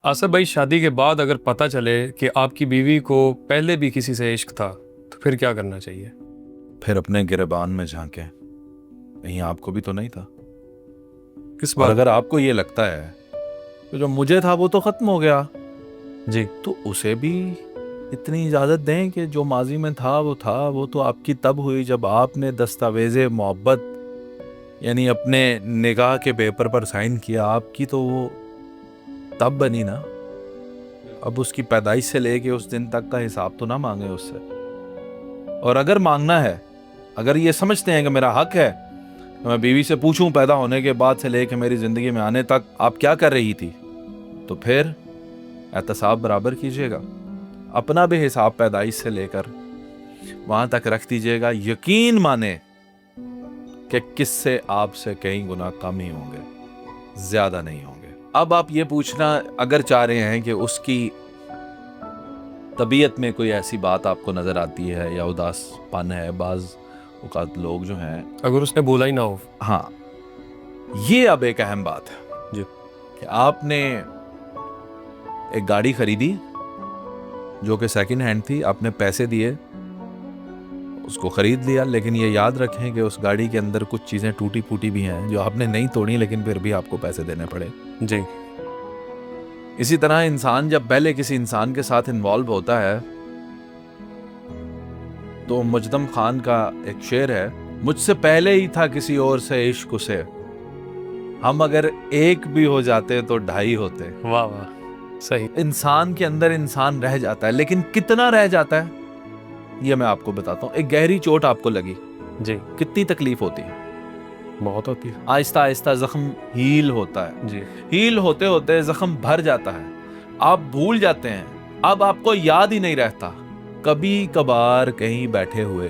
आसिफ भाई, शादी के बाद अगर पता चले कि आपकी बीवी को पहले भी किसी से इश्क था तो फिर क्या करना चाहिए? फिर अपने गिरबान में झांकें, कहीं आपको भी तो नहीं था। किस और बात? अगर आपको ये लगता है तो जो मुझे था वो तो खत्म हो गया, जी। तो उसे भी इतनी इजाजत दें कि जो माजी में था वो तो आपकी तब हुई जब आपने दस्तावेज़े मोहब्बत यानी अपने निगाह के पेपर पर साइन किया। आपकी तो वो तब बनी ना। अब उसकी पैदाइश से लेके उस दिन तक का हिसाब तो ना मांगे उससे। और अगर मांगना है, अगर ये समझते हैं कि मेरा हक है, तो मैं बीवी से पूछूं पैदा होने के बाद से लेके मेरी जिंदगी में आने तक आप क्या कर रही थी, तो फिर एहतसाब बराबर कीजिएगा। अपना भी हिसाब पैदाइश से लेकर वहां तक रख दीजिएगा। यकीन माने कि किससे आपसे कई गुना कम ही होंगे, ज्यादा नहीं होंगे। अब आप ये पूछना अगर चाह रहे हैं कि उसकी तबीयत में कोई ऐसी बात आपको नजर आती है या उदासपन है, बाज औकात लोग जो हैं, अगर उसने बोला ही ना हो। हाँ, ये अब एक अहम बात है जी। कि आपने एक गाड़ी खरीदी जो कि सेकंड हैंड थी, आपने पैसे दिए, उसको खरीद लिया, लेकिन ये याद रखें कि उस गाड़ी के अंदर कुछ चीज़ें टूटी फूटी भी हैं जो आपने नहीं तोड़ी, लेकिन फिर भी आपको पैसे देने पड़े। जी। इसी तरह इंसान जब पहले किसी इंसान के साथ इन्वॉल्व होता है तो मुजदम खान का एक शेर है, मुझसे पहले ही था किसी और से इश्क उसे, हम अगर एक भी हो जाते तो ढाई होते। वाह वाह, सही। इंसान के अंदर इंसान रह जाता है, लेकिन कितना रह जाता है ये मैं आपको बताता हूँ। एक गहरी चोट आपको लगी, जी। कितनी तकलीफ होती है। बहुत होती है। आहिस्ता आहिस्ता जख्म हील होता है, जी। हील होते होते जख्म भर जाता है, आप भूल जाते हैं, अब आपको याद ही नहीं रहता। कभी कभार कहीं बैठे हुए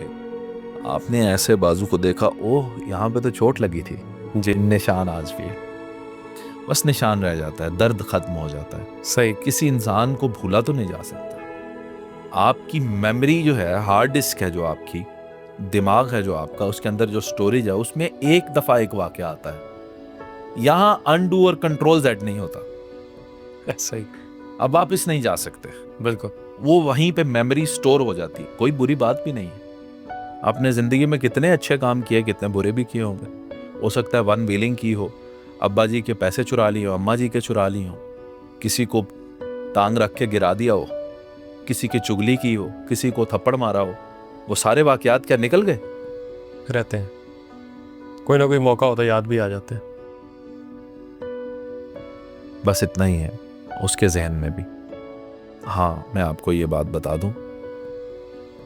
आपने ऐसे बाजू को देखा, ओह यहाँ पे तो चोट लगी थी, जी। निशान आज भी है, बस निशान रह जाता है, दर्द खत्म हो जाता है। सही। किसी इंसान को भूला तो नहीं जा सकता। आपकी मेमोरी जो है, हार्ड डिस्क है जो आपकी, दिमाग है जो आपका, उसके अंदर जो स्टोरेज है उसमें एक दफा एक वाकया आता है। यहां अनडू और कंट्रोल जेड नहीं होता। सही। अब वापस नहीं जा सकते, बिल्कुल। वो वहीं पे मेमोरी स्टोर हो जाती है। कोई बुरी बात भी नहीं है, आपने जिंदगी में कितने अच्छे काम किए, कितने बुरे भी किए होंगे। हो सकता है वन व्हीलिंग की हो, अब्बा जी के पैसे चुरा लिए हो, अम्मा जी के चुरा लिए हो, किसी को टांग रख के गिरा दिया हो, किसी की चुगली की हो, किसी को थप्पड़ मारा हो। वो सारे वाकयात क्या निकल गए? रहते हैं, कोई ना कोई मौका होता है याद भी आ जाते हैं। बस इतना ही है उसके जहन में भी। हाँ, मैं आपको ये बात बता दूं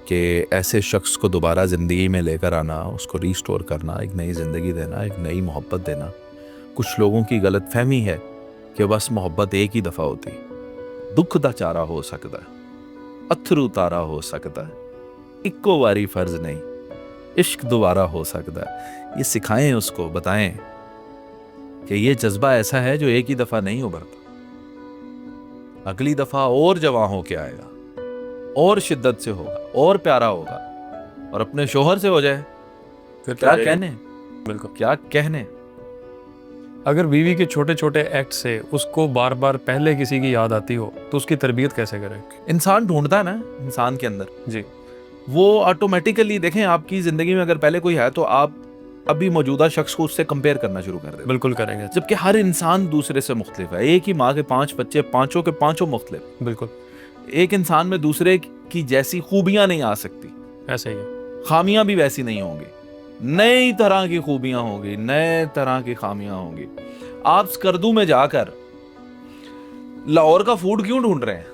कि ऐसे शख्स को दोबारा ज़िंदगी में लेकर आना, उसको रीस्टोर करना, एक नई ज़िंदगी देना, एक नई मोहब्बत देना, कुछ लोगों की गलत फहमी है कि बस मोहब्बत एक ही दफ़ा होती। दुख दा चारा हो सकता है, अथरू तारा हो सकता है, इक्को वारी फ़र्ज नहीं, इश्क दोबारा हो सकता है। ये सिखाएं उसको, बताएं कि ये जज्बा ऐसा है जो एक ही दफ़ा नहीं उभरता, अगली दफ़ा और जवां होके आएगा, और शिद्दत से होगा, और प्यारा होगा, और अपने शोहर से हो जाए फिर क्या रहेगा? कहने, बिल्कुल। क्या कहने। अगर बीवी के छोटे छोटे एक्ट से उसको बार बार पहले किसी की याद आती हो तो उसकी तरबियत कैसे करें? इंसान ढूंढता है ना इंसान के अंदर, जी। वो ऑटोमेटिकली। देखें, आपकी जिंदगी में अगर पहले कोई है तो आप अभी मौजूदा शख्स को उससे कंपेयर करना शुरू कर दें। बिल्कुल करेंगे। जबकि हर इंसान दूसरे से मुख्तलिफ है। एक ही माँ के 5 बच्चे, पांचों के पांचों मुख्तलिफ। बिल्कुल। एक इंसान में दूसरे की जैसी खूबियां नहीं आ सकती, ऐसे ही है। खामियां भी वैसी नहीं होंगी, नई तरह की खूबियां होंगी, नए तरह की खामियां होंगी। आप स्कर्दू में जाकर लाहौर का फूड क्यों ढूंढ रहे हैं?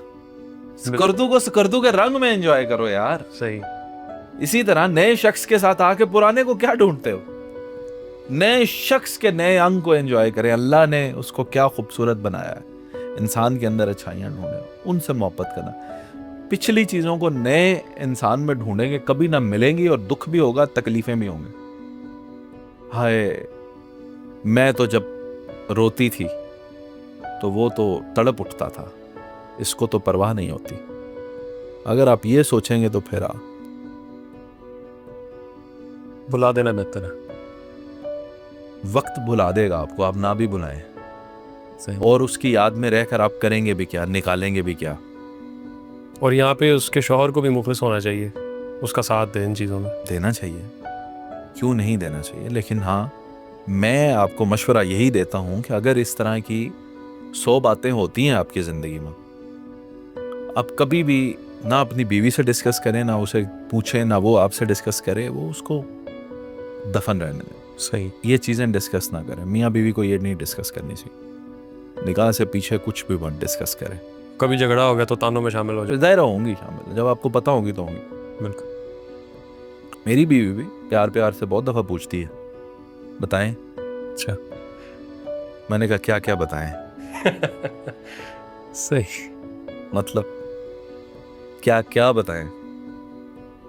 स्कर्दू को स्कर्दू के रंग में एंजॉय करो यार। सही। इसी तरह नए शख्स के साथ आके पुराने को क्या ढूंढते हो? नए शख्स के नए अंग को एंजॉय करें। अल्लाह ने उसको क्या खूबसूरत बनाया है, इंसान के अंदर अच्छाइयां ढूंढे, उनसे मोहब्बत करना। पिछली चीजों को नए इंसान में ढूंढेंगे, कभी ना मिलेंगी, और दुख भी होगा, तकलीफें भी होंगी। हाय, मैं तो जब रोती थी तो वो तो तड़प उठता था, इसको तो परवाह नहीं होती। अगर आप ये सोचेंगे तो फिर बुला देना बेहतर है। वक्त भुला देगा आपको, आप ना भी बुलाएं। सही। और उसकी याद में रहकर आप करेंगे भी क्या, निकालेंगे भी क्या। और यहाँ पे उसके शौहर को भी मुखलिस होना चाहिए, उसका साथ दे इन चीज़ों में। देना चाहिए, क्यों नहीं देना चाहिए। लेकिन हाँ, मैं आपको मशवरा यही देता हूँ कि अगर इस तरह की 100 बातें होती हैं आपकी ज़िंदगी में, आप कभी भी ना अपनी बीवी से डिस्कस करें, ना उसे पूछें, ना वो आपसे डिस्कस करे, वो उसको दफन रहने दें। सही। ये चीज़ें डिस्कस ना करें। मियाँ बीवी को ये नहीं डिस्कस करनी चाहिए। निकाह से पीछे कुछ भी मत डिस्कस करें। कभी झगड़ा हो गया तो तानों में शामिल हो जाए। ज़ाहिर होंगी शामिल, जब आपको पता होगी तो होंगी। बिल्कुल। मेरी बीवी भी प्यार प्यार से बहुत दफ़ा पूछती है, बताएं। अच्छा। मैंने कहा क्या क्या बताएं। सही। मतलब क्या क्या बताएं,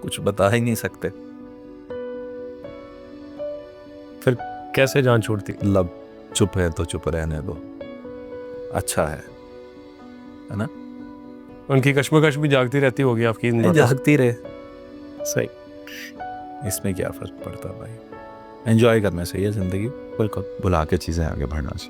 कुछ बता ही नहीं सकते। फिर कैसे जान छूटती? लब चुप है तो चुप रहने दो, अच्छा है ना। उनकी कश्मकश भी जागती रहती होगी आपकी इन बातों से। जागती रहे, सही। इसमें क्या फर्क पड़ता भाई। एंजॉय करना चाहिए ज़िंदगी, बिल्कुल भुला के चीज़ें आगे बढ़ना चाहिए।